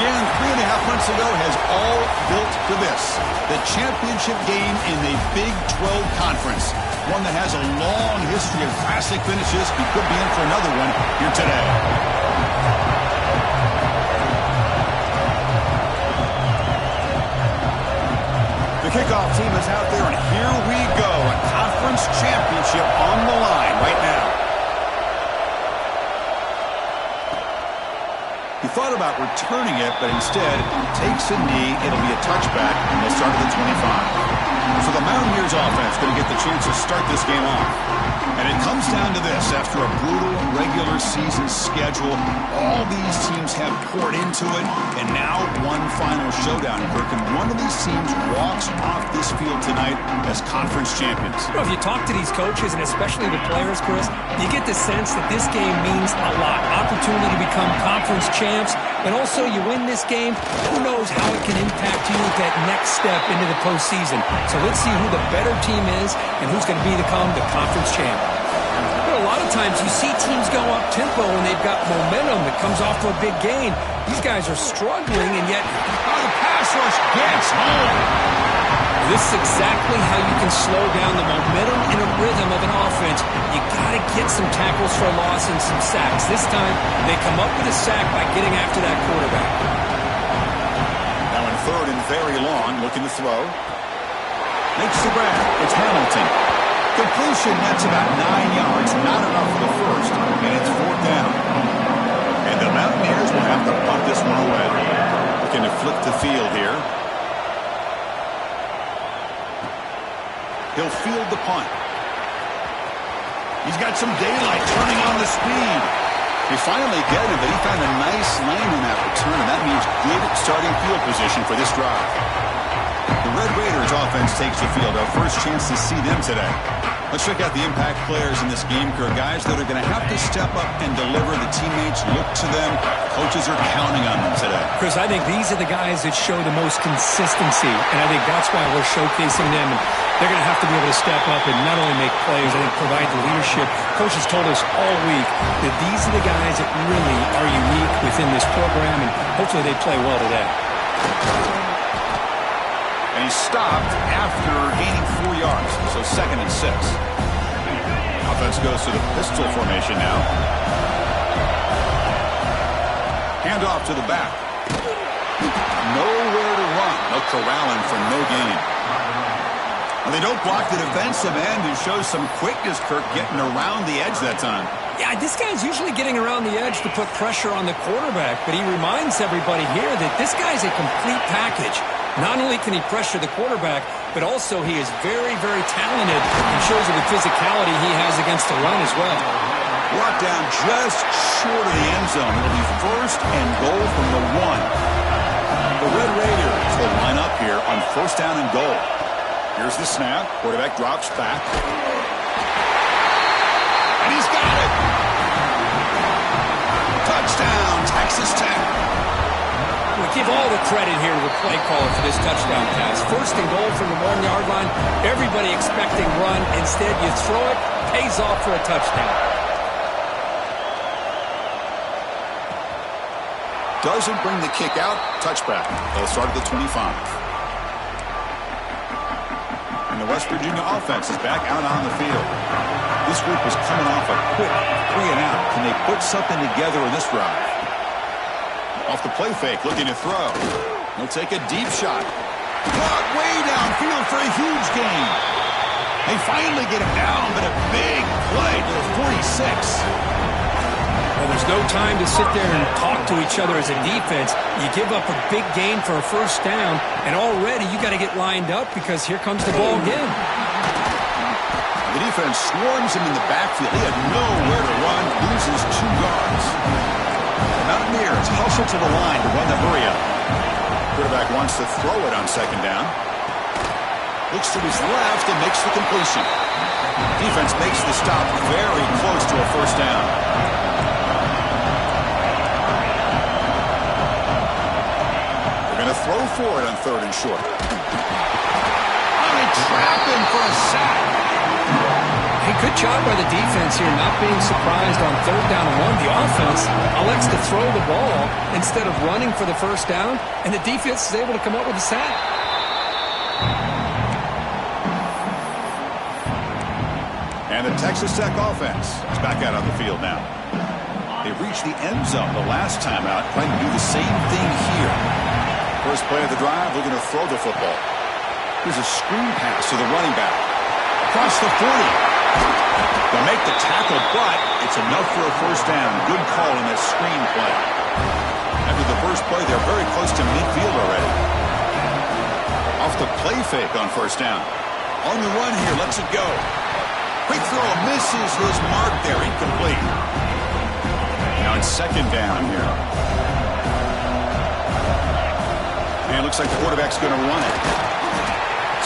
began 3.5 months ago has all built to this. The championship game in the Big 12 Conference. One that has a long history of classic finishes. He could be in for another one here today. The kickoff team is out there, and here we go. A conference championship on the line right now. He thought about returning it, but instead takes a knee. It'll be a touchback, and they'll start at the 25. So the Mountaineers offense going to get the chance to start this game off. And it comes down to this. After a brutal regular season schedule, all these teams have poured into it, and now one final showdown, Kirk. And one of these teams walks off this field tonight as conference champions. You know, if you talk to these coaches, and especially the players, Chris, you get the sense that this game means a lot. Opportunity to become conference champs, and also you win this game, who knows how it can impact you with that next step into the postseason. So let's see who the better team is and who's going to become the conference champ. But a lot of times you see teams go up-tempo when they've got momentum that comes off to a big gain. These guys are struggling, and yet the pass rush gets home. This is exactly how you can slow down the momentum and a rhythm of an offense. You got to get some tackles for a loss and some sacks. This time, they come up with a sack by getting after that quarterback. Now in third and very long, looking to throw. Makes the grab. It's Hamilton. Completion, that's about 9 yards. Not enough for the first, and it's fourth down. And the Mountaineers will have to punt this one away. Looking to flip the field here. He'll field the punt. He's got some daylight turning on the speed. He finally get him, but he found a nice lane in that return, and that means good starting field position for this drive. The Red Raiders offense takes the field. Our first chance to see them today. Let's check out the impact players in this game, Kirk. Guys that are going to have to step up and deliver. The teammates look to them. Coaches are counting on them today. Chris, I think these are the guys that show the most consistency, and I think that's why we're showcasing them. And they're going to have to be able to step up and not only make plays, I think provide the leadership. Coaches told us all week that these are the guys that really are unique within this program, and hopefully they play well today. And he stopped after gaining 4 yards, so 2nd and 6. Offense goes to the pistol formation now. Handoff to the back. Nowhere to run. No corralling for no gain. And they don't block the defensive end, who shows some quickness, Kirk, getting around the edge that time. Yeah, this guy's usually getting around the edge to put pressure on the quarterback, but he reminds everybody here that this guy's a complete package. Not only can he pressure the quarterback, but also he is very, very talented and shows you the physicality he has against the run as well. Brought down just short of the end zone. It'll be 1st and goal from the 1. The Red Raiders will line up here on 1st down and goal. Here's the snap. Quarterback drops back. And he's got it. Touchdown, Texas Tech. We give all the credit here to the play caller for this touchdown pass. 1st and goal from the 1-yard line. Everybody expecting run. Instead, you throw it, pays off for a touchdown. Doesn't bring the kick out. Touchback. They'll start at the 25. And the West Virginia offense is back out on the field. This group is coming off a quick 3-and-out. Can they put something together in this drive? Off the play fake, looking to throw. He'll take a deep shot. Caught way downfield for a huge gain. They finally get him down, but a big play to the 46. Well, there's no time to sit there and talk to each other as a defense. You give up a big gain for a 1st down, and already you got to get lined up because here comes the ball again. The defense swarms him in the backfield. He had nowhere to run, loses 2 yards. The Mountaineers hustle to the line to run the hurry up. Quarterback wants to throw it on 2nd down. Looks to his left and makes the completion. Defense makes the stop very close to a 1st down. They're going to throw for it on 3rd and short. They trap him for a sack. Hey, Good job by the defense here, not being surprised on 3rd down and 1. The offense elects to throw the ball instead of running for the first down, and the defense is able to come up with a sack. And the Texas Tech offense is back out on the field now. They reached the end zone the last time out, trying to do the same thing here. First play of the drive, looking to throw the football. Here's a screen pass to the running back. Across the 40. They'll make the tackle, but it's enough for a first down. Good call in that screen play. After the first play, they're very close to midfield already. Off the play fake on first down. On the run here, lets it go. Quick throw, misses his mark there, incomplete. Now it's 2nd down here. And it looks like the quarterback's going to run it.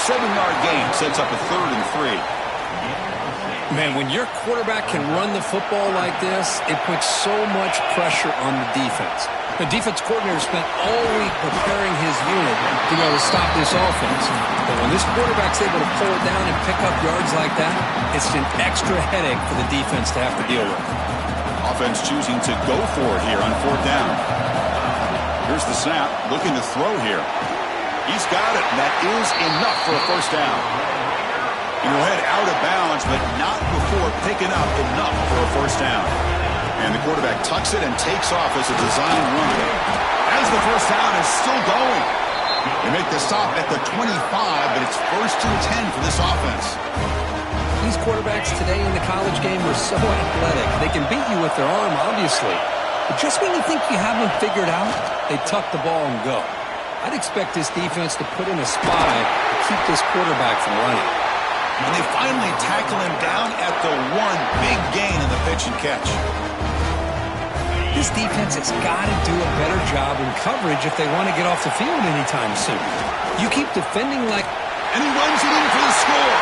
7-yard gain sets up a 3rd and 3. Man, when your quarterback can run the football like this, it puts so much pressure on the defense. The defense coordinator spent all week preparing his unit to be able to stop this offense. But when this quarterback's able to pull it down and pick up yards like that, it's an extra headache for the defense to have to deal with. Offense choosing to go for it here on 4th down. Here's the snap, looking to throw here. He's got it, and that is enough for a first down. He'll head out of bounds, but not before picking up enough for a first down. And the quarterback tucks it and takes off as a design run. As the first down is still going. They make the stop at the 25, but it's 1st and 10 for this offense. These quarterbacks today in the college game are so athletic. They can beat you with their arm, obviously. But just when you think you have them figured out, they tuck the ball and go. I'd expect this defense to put in a spy to keep this quarterback from running. And they finally tackle him down at the 1. Big gain in the pitch and catch. This defense has got to do a better job in coverage if they want to get off the field anytime soon. You keep defending like... And he runs it in for the score.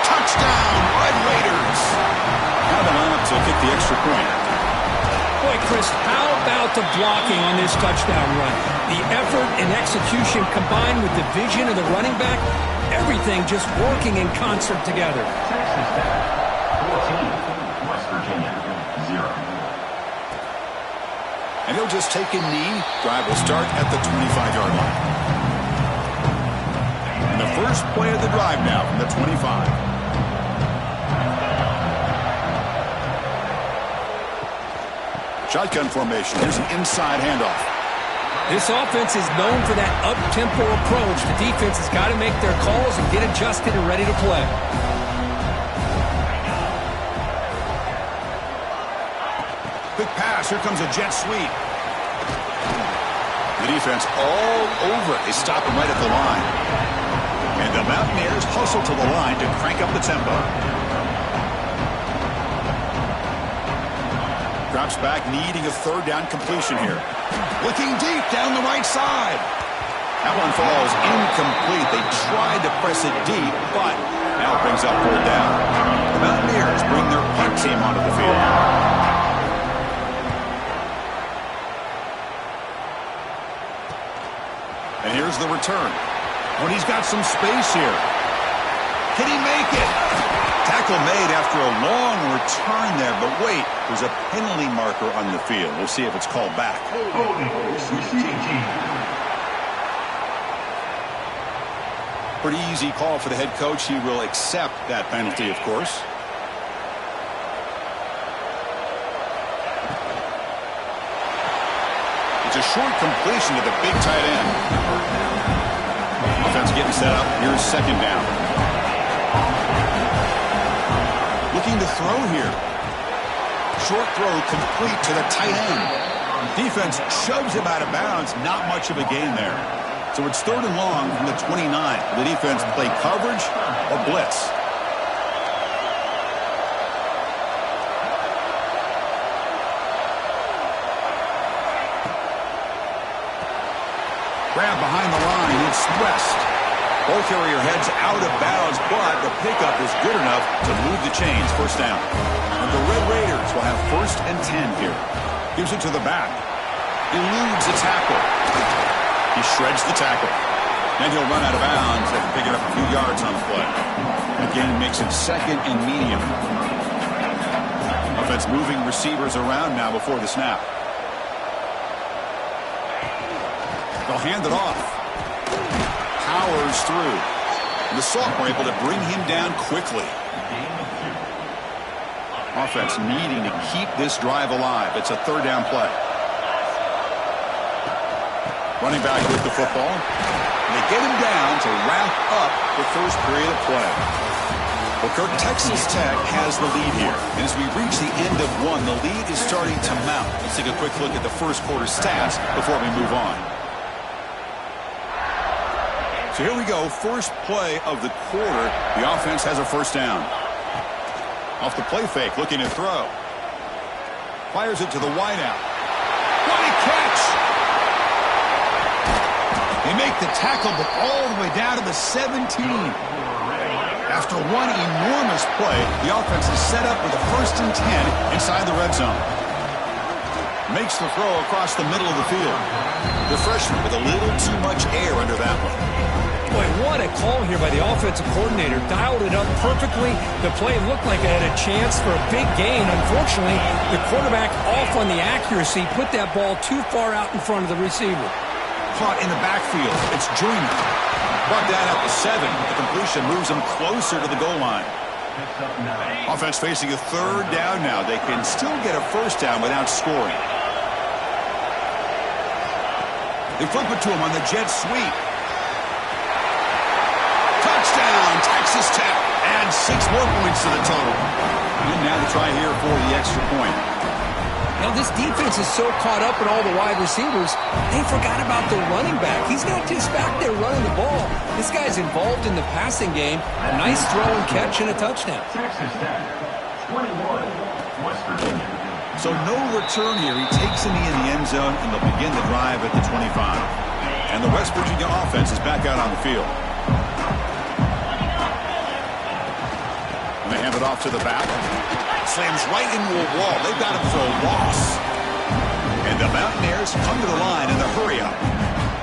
Touchdown, Red Raiders. Now the lineup to kick the extra point. Boy, Chris, how about the blocking on this touchdown run? The effort and execution combined with the vision of the running back, everything just working in concert together. Texas Tech, 14. West Virginia, 0. And he'll just take a knee. Drive will start at the 25-yard line. And the first play of the drive now from the 25. Shotgun formation. Here's an inside handoff. This offense is known for that up-tempo approach. The defense has got to make their calls and get adjusted and ready to play. Quick pass. Here comes a jet sweep. The defense all over it. They stop him right at the line. And the Mountaineers hustle to the line to crank up the tempo. Drops back, needing a 3rd down completion here. Looking deep down the right side. That one falls incomplete. They tried to press it deep, but now it brings up 4th down. The Mountaineers bring their punt team onto the field. And here's the return. When he's got some space here. Can he make it? Tackle made after a long return there, but wait, there's a penalty marker on the field. We'll see if it's called back. Pretty easy call for the head coach. He will accept that penalty, of course. It's a short completion to the big tight end. Offense getting set up. Here's 2nd down. Looking to throw here. Short throw complete to the tight end. Defense shoves him out of bounds. Not much of a gain there. So it's 3rd and long from the 29. The defense play coverage or blitz. Grab behind the line. It's West. Ball carrier heads out of bounds, but the pickup is good enough to move the chains. First down. And the Red Raiders will have 1st and 10 here. Gives it to the back. Eludes the tackle. He shreds the tackle. Then he'll run out of bounds after picking up a few yards on the play. Again, makes it 2nd and medium. Offense moving receivers around now before the snap. They'll hand it off. Powers through. And the Salt were able to bring him down quickly. Offense needing to keep this drive alive. It's a third down play. Running back with the football. And they get him down to wrap up the first period of play. Well, Kirk, Texas Tech has the lead here. And as we reach the end of one, the lead is starting to mount. Let's take a quick look at the first quarter stats before we move on. So here we go. First play of the quarter. The offense has a first down. Off the play fake, looking to throw. Fires it to the wideout. What a catch! They make the tackle, but all the way down to the 17. After one enormous play, the offense is set up with a 1st and 10 inside the red zone. Makes the throw across the middle of the field. The freshman with a little too much air under that one. Boy, what a call here by the offensive coordinator. Dialed it up perfectly. The play looked like it had a chance for a big gain. Unfortunately, the quarterback off on the accuracy, put that ball too far out in front of the receiver. Caught in the backfield. It's Joyner. Brought down at the 7. The completion moves him closer to the goal line. Offense facing a third down now. They can still get a first down without scoring. They flip it to him on the jet sweep. Touchdown, Texas Tech. And 6 more points to the total. And now to try here for the extra point. Now, this defense is so caught up in all the wide receivers, they forgot about the running back. He's not just back there running the ball. This guy's involved in the passing game. A nice throw and catch and a touchdown. Texas Tech, 21, West Virginia. So no return here. He takes a knee in the end zone, and they'll begin the drive at the 25. And the West Virginia offense is back out on the field. And they hand it off to the back. Slams right into a wall. They've got him for a loss. And the Mountaineers come to the line in the hurry-up.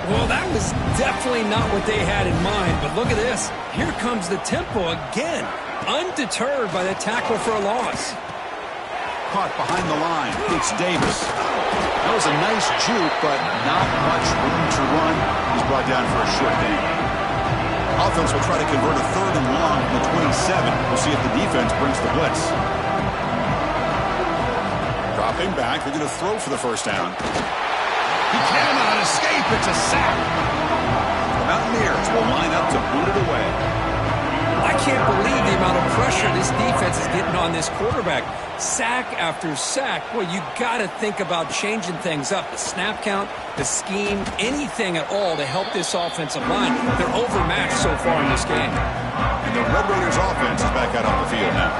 Well, that was definitely not what they had in mind. But look at this. Here comes the tempo again. Undeterred by the tackle for a loss. Caught behind the line. It's Davis. That was a nice juke, but not much room to run. He's brought down for a short gain. Offense will try to convert a third and long from the 27. We'll see if the defense brings the blitz. Dropping back. They're going to throw for the first down. He cannot escape. It's a sack. The Mountaineers will line up to boot it away. I can't believe the amount of pressure this defense is getting on this quarterback. Sack after sack. Well, you got to think about changing things up. The snap count, the scheme, anything at all to help this offensive line. They're overmatched so far in this game. And the Red Raiders offense is back out on the field now.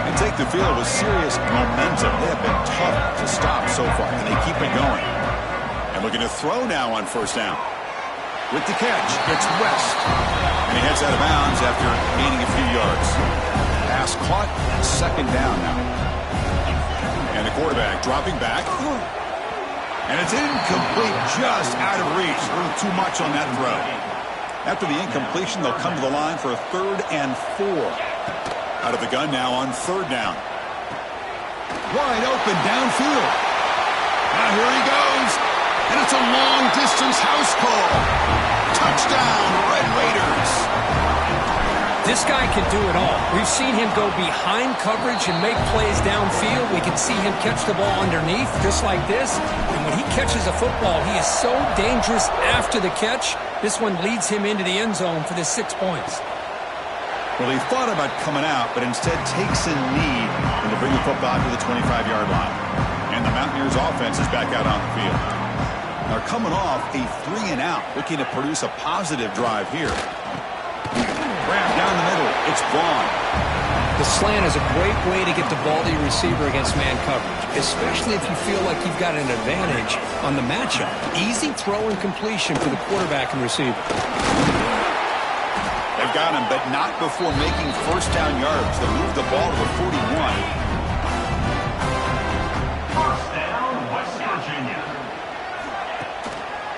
They take the field with serious momentum. They have been tough to stop so far, and they keep it going. And looking to throw now on first down. With the catch, it's West. And he heads out of bounds after gaining a few yards. Pass caught, second down now. And the quarterback dropping back. And it's incomplete, just out of reach. A little too much on that throw. After the incompletion, they'll come to the line for a 3rd and 4. Out of the gun now on 3rd down. Wide open downfield. Now here he goes. And it's a long-distance house call. Touchdown, Red Raiders. This guy can do it all. We've seen him go behind coverage and make plays downfield. We can see him catch the ball underneath just like this. And when he catches a football, he is so dangerous after the catch. This one leads him into the end zone for the 6 points. Well, he thought about coming out, but instead takes a knee and to bring the football to the 25-yard line. And the Mountaineers offense is back out on the field. They're coming off a 3-and-out, looking to produce a positive drive here. Grab down the middle. It's Vaughn. The slant is a great way to get the ball to your receiver against man coverage, especially if you feel like you've got an advantage on the matchup. Easy throw and completion for the quarterback and receiver. They've got him, but not before making first down yards. They move the ball to the 41. First down, West Virginia.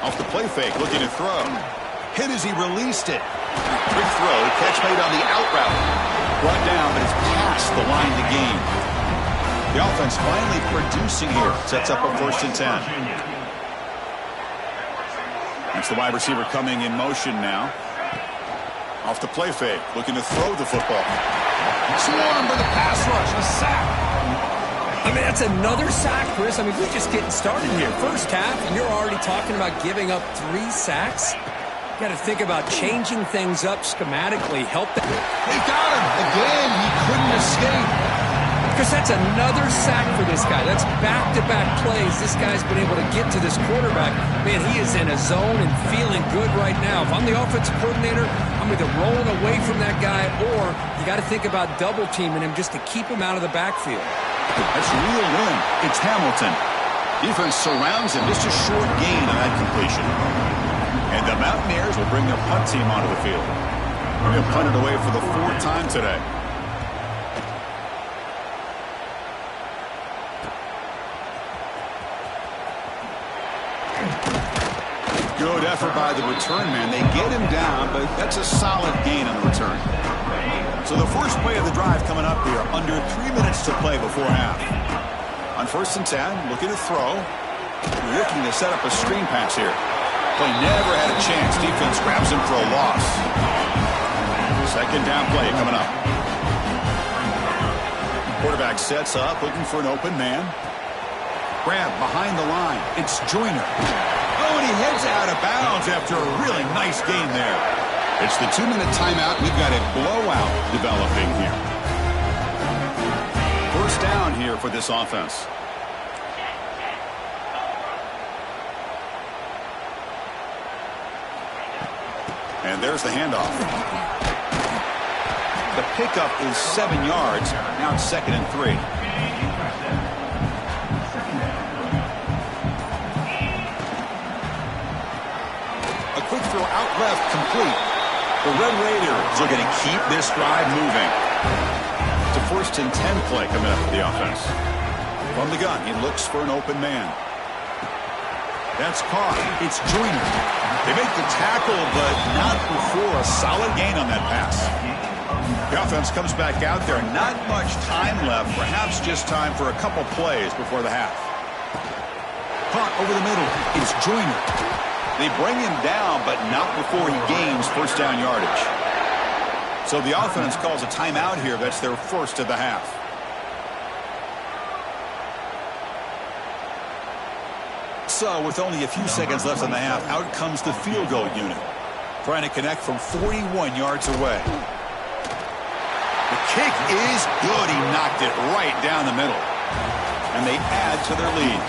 Off the play fake, looking to throw. Hit as he released it. Quick throw, catch made on the out route. Brought down, but it's past the line to gain. The offense finally producing here. Sets up a 1st and 10. That's the wide receiver coming in motion now. Off the play fake, looking to throw the football. Swarmed by the pass rush, a sack. I mean, that's another sack, Chris. I mean, we're just getting started here. First half, and you're already talking about giving up 3 sacks. Got to think about changing things up schematically. Help them. They got him. Again, he couldn't escape. Because that's another sack for this guy. That's back-to-back plays. This guy's been able to get to this quarterback. Man, he is in a zone and feeling good right now. If I'm the offensive coordinator, I'm either rolling away from that guy or you got to think about double-teaming him just to keep him out of the backfield. That's a real win. It's Hamilton. Defense surrounds him. Just a short gain on that completion. And the Mountaineers will bring their punt team onto the field. They're going to punt it away for the 4th time today. Good effort by the return man. They get him down, but that's a solid gain on the return. So the first play of the drive coming up here. Under 3 minutes to play before half. On 1st and 10, looking to throw. Looking to set up a screen pass here. Play never had a chance. Defense grabs him for a loss. 2nd down play coming up. Quarterback sets up, looking for an open man. Grab behind the line. It's Joyner. Oh, and he heads out of bounds after a really nice game there. It's the 2-minute timeout. We've got a blowout developing here. 1st down here for this offense. And there's the handoff. The pickup is 7 yards. Now it's 2nd and 3. A quick throw out left, complete. The Red Raiders are going to keep this drive moving. It's a 1st and 10 play coming up for the offense. From the gun, he looks for an open man. That's caught. It's Joyner. They make the tackle, but not before a solid gain on that pass. The offense comes back out there. Not much time left. Perhaps just time for a couple plays before the half. Caught over the middle. It's Joyner. They bring him down, but not before he gains 1st down yardage. So the offense calls a timeout here. That's their 1st of the half. So with only a few seconds left in the half, out comes the field goal unit. Trying to connect from 41 yards away. The kick is good. He knocked it right down the middle. And they add to their lead.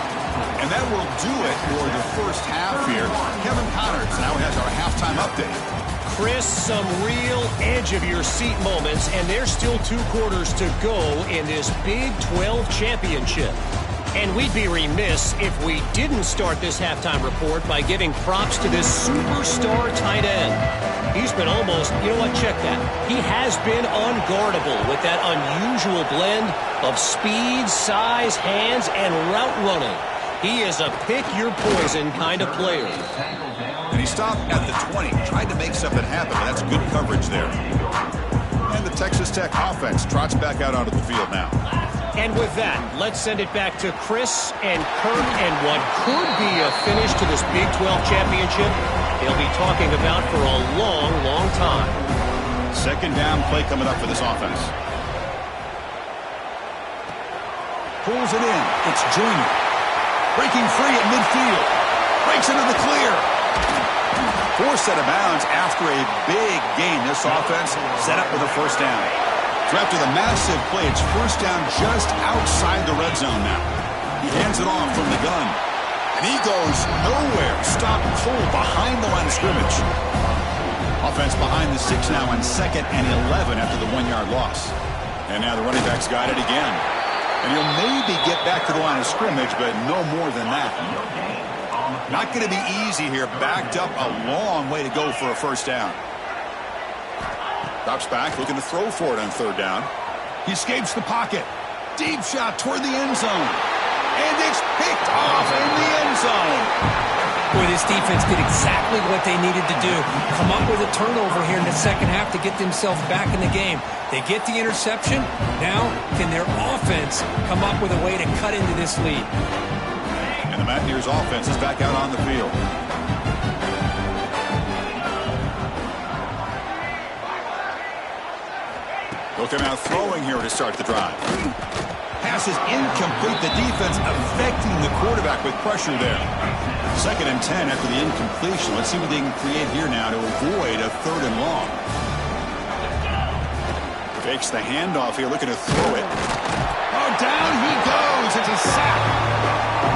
And that will do it for the 1st half here. Kevin Connors now has our halftime update. Chris, some real edge-of-your-seat moments, and there's still 2 quarters to go in this Big 12 championship. And we'd be remiss if we didn't start this halftime report by giving props to this superstar tight end. He's been almost, you know what, check that. He has been unguardable with that unusual blend of speed, size, hands, and route running. He is a pick-your-poison kind of player. And he stopped at the 20, tried to make something happen, but that's good coverage there. And the Texas Tech offense trots back out onto the field now. And with that, let's send it back to Chris and Kirk and what could be a finish to this Big 12 championship they'll be talking about for a long, long time. 2nd down play coming up for this offense. Pulls it in. It's Joyner. Breaking free at midfield. Breaks into the clear. 4th set of bounds after a big gain. This offense set up with a 1st down. So after the massive play, it's 1st down just outside the red zone now. He hands it off from the gun. And he goes nowhere. Stop cold behind the line of scrimmage. Offense behind the 6 now on 2nd and 11 after the 1-yard loss. And now the running back's got it again. And he'll maybe get back to the line of scrimmage, but no more than that. Not going to be easy here. Backed up a long way to go for a 1st down. Drops back, looking to throw for it on 3rd down. He escapes the pocket. Deep shot toward the end zone. And it's picked off in the end zone. Boy, this defense did exactly what they needed to do. Come up with a turnover here in the second half to get themselves back in the game. They get the interception. Now, can their offense come up with a way to cut into this lead? And the Mountaineers offense is back out on the field. Looking out throwing here to start the drive. Pass is incomplete. The defense affecting the quarterback with pressure there. 2nd and 10 after the incompletion. Let's see what they can create here now to avoid a 3rd and long. Fakes the handoff here, looking to throw it. Oh, down he goes. It's a sack.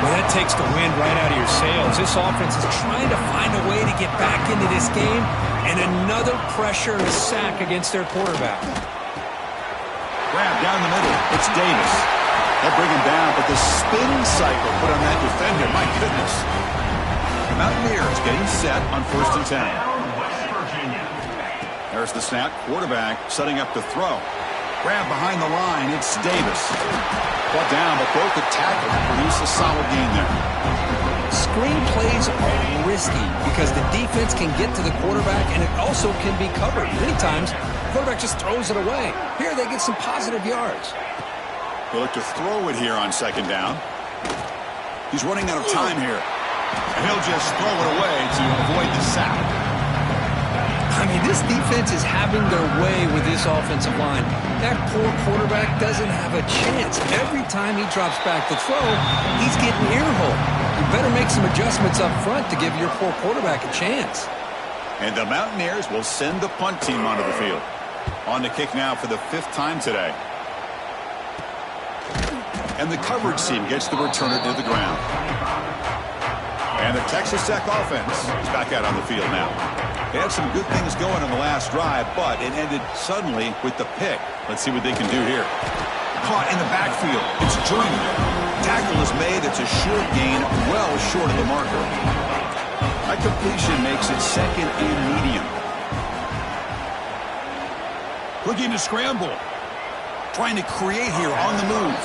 Well, that takes the wind right out of your sails. This offense is trying to find a way to get back into this game, and another pressure and a sack against their quarterback. Grab down the middle. It's Davis. They'll bring him down, but the spin cycle put on that defender. My goodness. Mountaineers getting set on 1st and 10. West Virginia. There's the snap. Quarterback setting up to throw. Grab behind the line. It's Davis. Brought down, but broke the tackle to produce a solid gain there. Screen plays are risky because the defense can get to the quarterback, and it also can be covered. Many times, the quarterback just throws it away. Here, they get some positive yards. They'll look to throw it here on 2nd down. He's running out of time here. And he'll just throw it away to avoid the sack. I mean, this defense is having their way with this offensive line. That poor quarterback doesn't have a chance. Every time he drops back to throw, he's getting ear-hole. You better make some adjustments up front to give your poor quarterback a chance. And the Mountaineers will send the punt team onto the field. On to kick now for the 5th time today. And the coverage team gets the returner to the ground. And the Texas Tech offense is back out on the field now. They had some good things going on the last drive, but it ended suddenly with the pick. Let's see what they can do here. Caught in the backfield. It's Joyner. Tackle is made. It's a short gain, well short of the marker. That completion makes it 2nd and medium. Looking to scramble. Trying to create here on the move.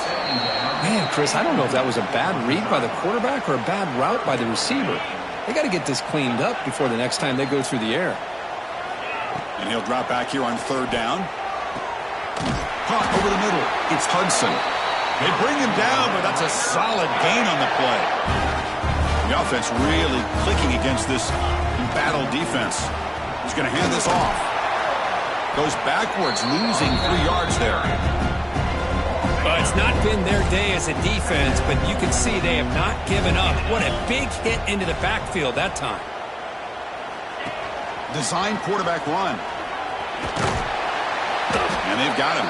Man, Chris, I don't know if that was a bad read by the quarterback or a bad route by the receiver. They got to get this cleaned up before the next time they go through the air. And he'll drop back here on 3rd down. Caught over the middle. It's Hudson. They bring him down, but that's a solid gain on the play. The offense really clicking against this embattled defense. He's going to hand this off. Goes backwards, losing 3 yards there. Well, it's not been their day as a defense, but you can see they have not given up. What a big hit into the backfield that time. Design quarterback run. And they've got him.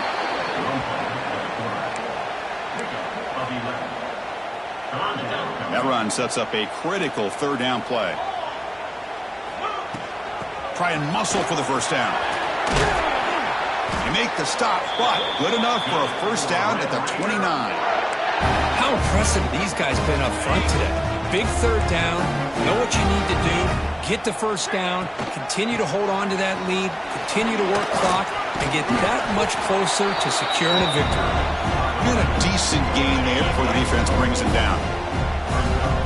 That run sets up a critical 3rd down play. Try and muscle for the 1st down. They make the stop, but good enough for a 1st down at the 29. How impressive these guys been up front today. Big 3rd down, know what you need to do, get the 1st down, continue to hold on to that lead, continue to work clock, and get that much closer to securing a victory. And a decent gain there before the defense brings him down.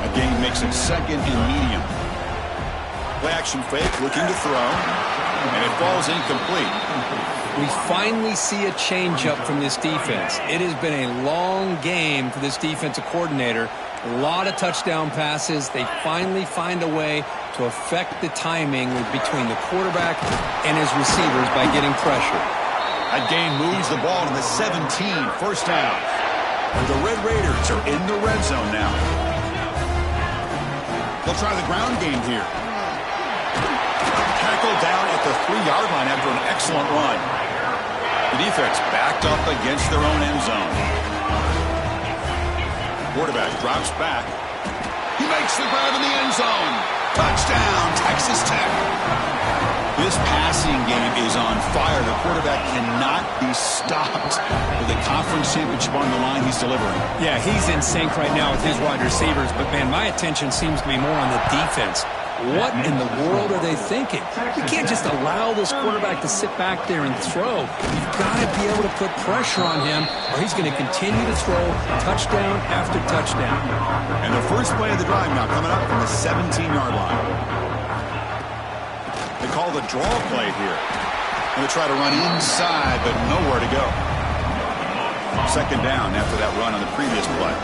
A gain makes it 2nd and medium. Play action fake, looking to throw, and it falls incomplete. We finally see a change-up from this defense. It has been a long game for this defensive coordinator. A lot of touchdown passes. They finally find a way to affect the timing between the quarterback and his receivers by getting pressure. That gain moves the ball to the 17, 1st down. And the Red Raiders are in the red zone now. They'll try the ground game here. Tackled down at the 3-yard line after an excellent run. The defense backed up against their own end zone. Quarterback drops back. He makes the grab in the end zone. Touchdown, Texas Tech. This passing game is on fire. The quarterback cannot be stopped. With the conference championship on the line, he's delivering. Yeah, he's in sync right now with his wide receivers, but man, my attention seems to be more on the defense. What in the world are they thinking? You can't just allow this quarterback to sit back there and throw. You've got to be able to put pressure on him, or he's going to continue to throw touchdown after touchdown. And the first play of the drive now coming up from the 17-yard line. They call the draw play here. Going to try to run inside, but nowhere to go. Second down after that run on the previous play.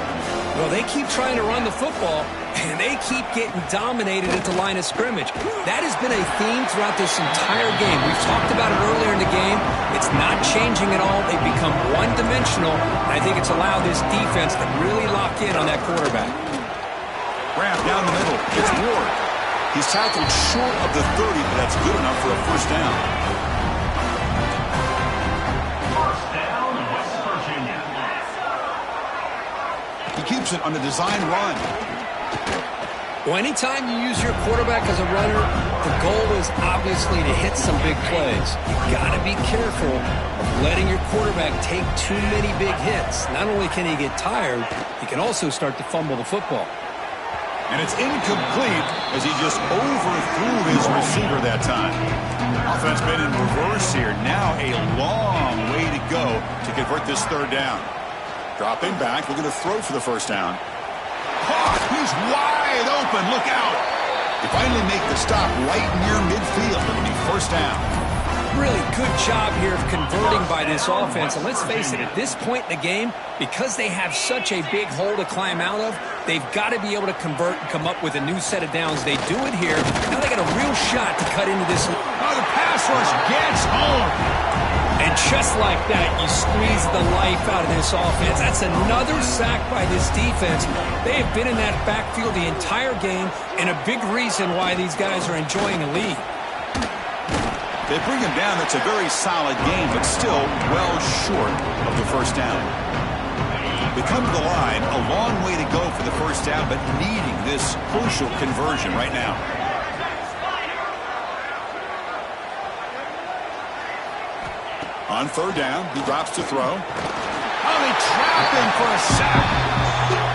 Well, they keep trying to run the football, and they keep getting dominated at the line of scrimmage. That has been a theme throughout this entire game. We've talked about it earlier in the game. It's not changing at all. They've become one-dimensional, and I think it's allowed this defense to really lock in on that quarterback. Grab down the middle. It's Ward. He's tackled short of the 30, but that's good enough for a first down. He keeps it on the design run. Well, anytime you use your quarterback as a runner, the goal is obviously to hit some big plays. You've got to be careful of letting your quarterback take too many big hits. Not only can he get tired, he can also start to fumble the football. And it's incomplete as he just overthrew his receiver that time. Offense been in reverse here. Now a long way to go to convert this third down. Dropping back, looking to throw for the first down. Oh, he's wide open. Look out. They finally make the stop right near midfield. It'll be first down. Really good job here of converting by this offense. And let's face it, at this point in the game, because they have such a big hole to climb out of, they've got to be able to convert and come up with a new set of downs. They do it here. Now they got a real shot to cut into this. Oh, the pass rush gets home. And just like that, you squeeze the life out of this offense. That's another sack by this defense. They have been in that backfield the entire game, and a big reason why these guys are enjoying a lead. They bring him down. That's a very solid game, but still well short of the first down. They come to the line, a long way to go for the first down, but needing this crucial conversion right now. On third down, he drops to throw. Oh, they trap him for a sack.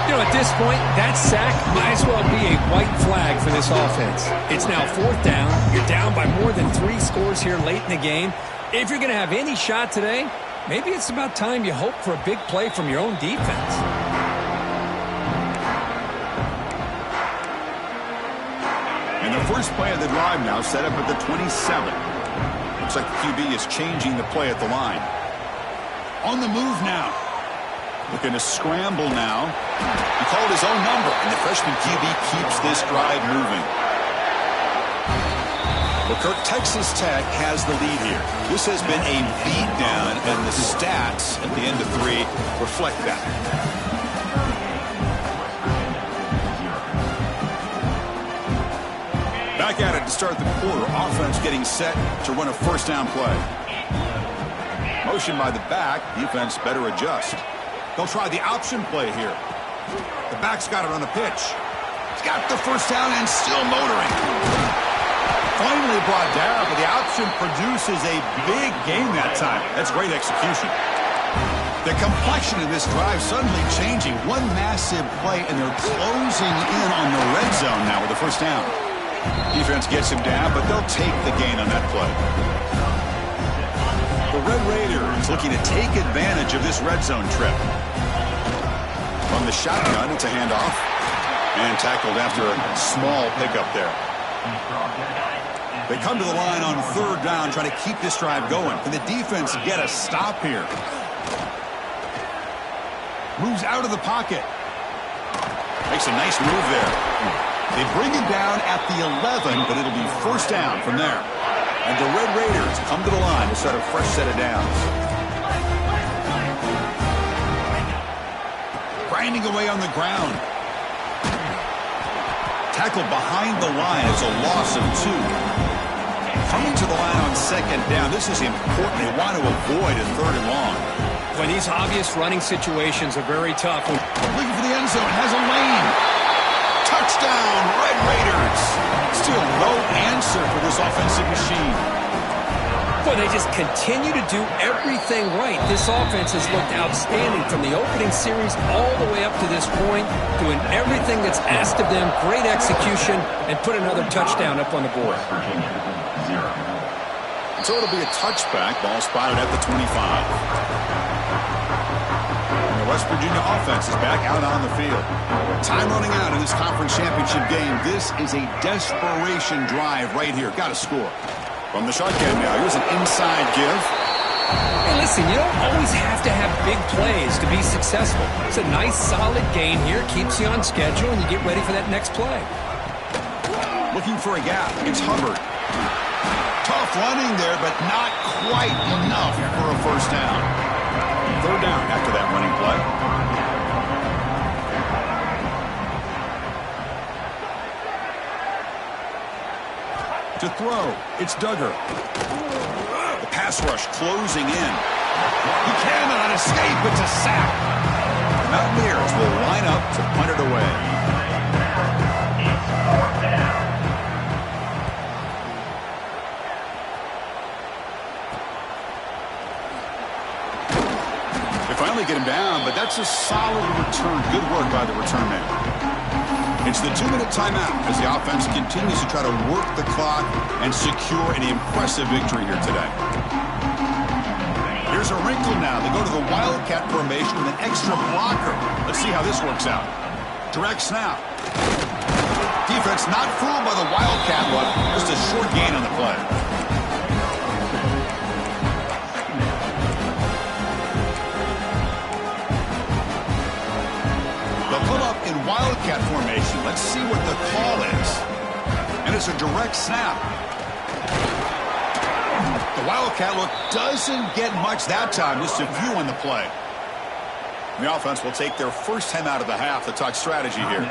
You know, at this point, that sack might as well be a white flag for this offense. It's now fourth down. You're down by more than 3 scores here late in the game. If you're going to have any shot today, maybe it's about time you hope for a big play from your own defense. And the first play of the drive now set up at the 27. Looks like the QB is changing the play at the line. On the move now. Looking to scramble now. He called his own number, and the freshman QB keeps this drive moving. Well, Kirk, Texas Tech has the lead here. This has been a beatdown, and the stats at the end of 3 reflect that. Back at it to start the quarter. Offense getting set to run a first down play. Motion by the back. Defense better adjust. They'll try the option play here. The back's got it on the pitch. He's got the first down and still motoring. Finally brought down, but the option produces a big game that time. That's great execution. The complexion of this drive suddenly changing. One massive play, and they're closing in on the red zone now with the first down. Defense gets him down, but they'll take the gain on that play. The Red Raiders looking to take advantage of this red zone trip. From the shotgun, it's a handoff. And tackled after a small pickup there. They come to the line on third down, trying to keep this drive going. Can the defense get a stop here? Moves out of the pocket. Makes a nice move there. They bring him down at the 11, but it'll be first down from there. And the Red Raiders come to the line to set a fresh set of downs. Grinding away on the ground. Tackled behind the line. It's a loss of 2. Coming to the line on second down. This is important. They want to avoid a third and long. When these obvious running situations are very tough. Looking for the end zone. Has a lane. Touchdown, Red Raiders. Still no answer for this offensive machine. Well, they just continue to do everything right. This offense has looked outstanding from the opening series all the way up to this point, doing everything that's asked of them, great execution, and put another touchdown up on the board. Virginia, 0. So it'll be a touchback, ball spotted at the 25. And the West Virginia offense is back out on the field. Time running out in this conference championship game. This is a desperation drive right here. Got to score. From the shotgun now, here's an inside give. Hey, listen, you don't always have to have big plays to be successful. It's a nice, solid gain here. Keeps you on schedule, and you get ready for that next play. Looking for a gap. It's Hubbard. Tough running there, but not quite enough for a first down. Third down after that running play. To throw, it's Duggar. The pass rush closing in. He cannot escape. It's a sack. The Mountaineers will line up to punt it away. They finally get him down, but that's a solid return. Good work by the return man. It's the 2-minute timeout as the offense continues to try to work the clock and secure an impressive victory here today. Here's a wrinkle now. They go to the Wildcat formation with an extra blocker. Let's see how this works out. Direct snap. Defense not fooled by the Wildcat look. Just a short gain on the play. Pull up in Wildcat formation. Let's see what the call is. And it's a direct snap. The Wildcat look doesn't get much that time. Just a few on the play. The offense will take their first time out of the half to talk strategy here.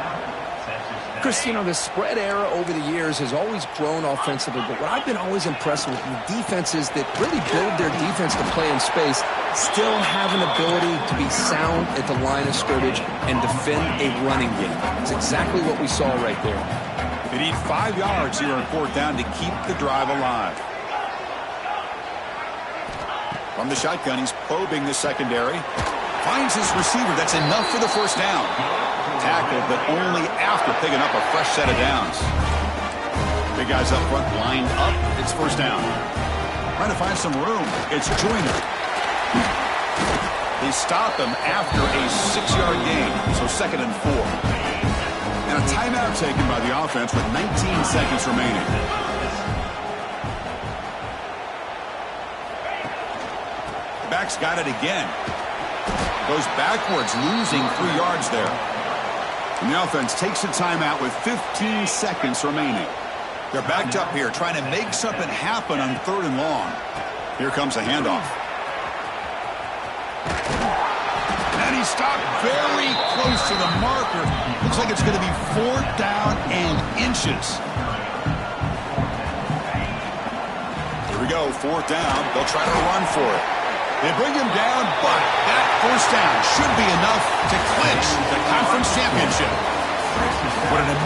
Chris, you know, the spread era over the years has always grown offensively, but what I've been always impressed with defenses that really build their defense to play in space still have an ability to be sound at the line of scrimmage and defend a running game. It's exactly what we saw right there. They need 5 yards here on fourth down to keep the drive alive. From the shotgun, he's probing the secondary. Finds his receiver. That's enough for the first down. Tackled, but only after picking up a fresh set of downs. Big guys up front, lined up. It's first down. Trying to find some room. It's Joyner. They stop him after a 6-yard gain, so 2nd and 4. And a timeout taken by the offense with 19 seconds remaining. The back's got it again. Goes backwards, losing 3 yards there. And the offense takes a timeout with 15 seconds remaining. They're backed up here, trying to make something happen on 3rd and long. Here comes a handoff. And he stopped very close to the marker. Looks like it's going to be 4th down and inches. Here we go, 4th down. They'll try to run for it. They bring him down, but that first down should be enough to clinch the conference championship. What an amazing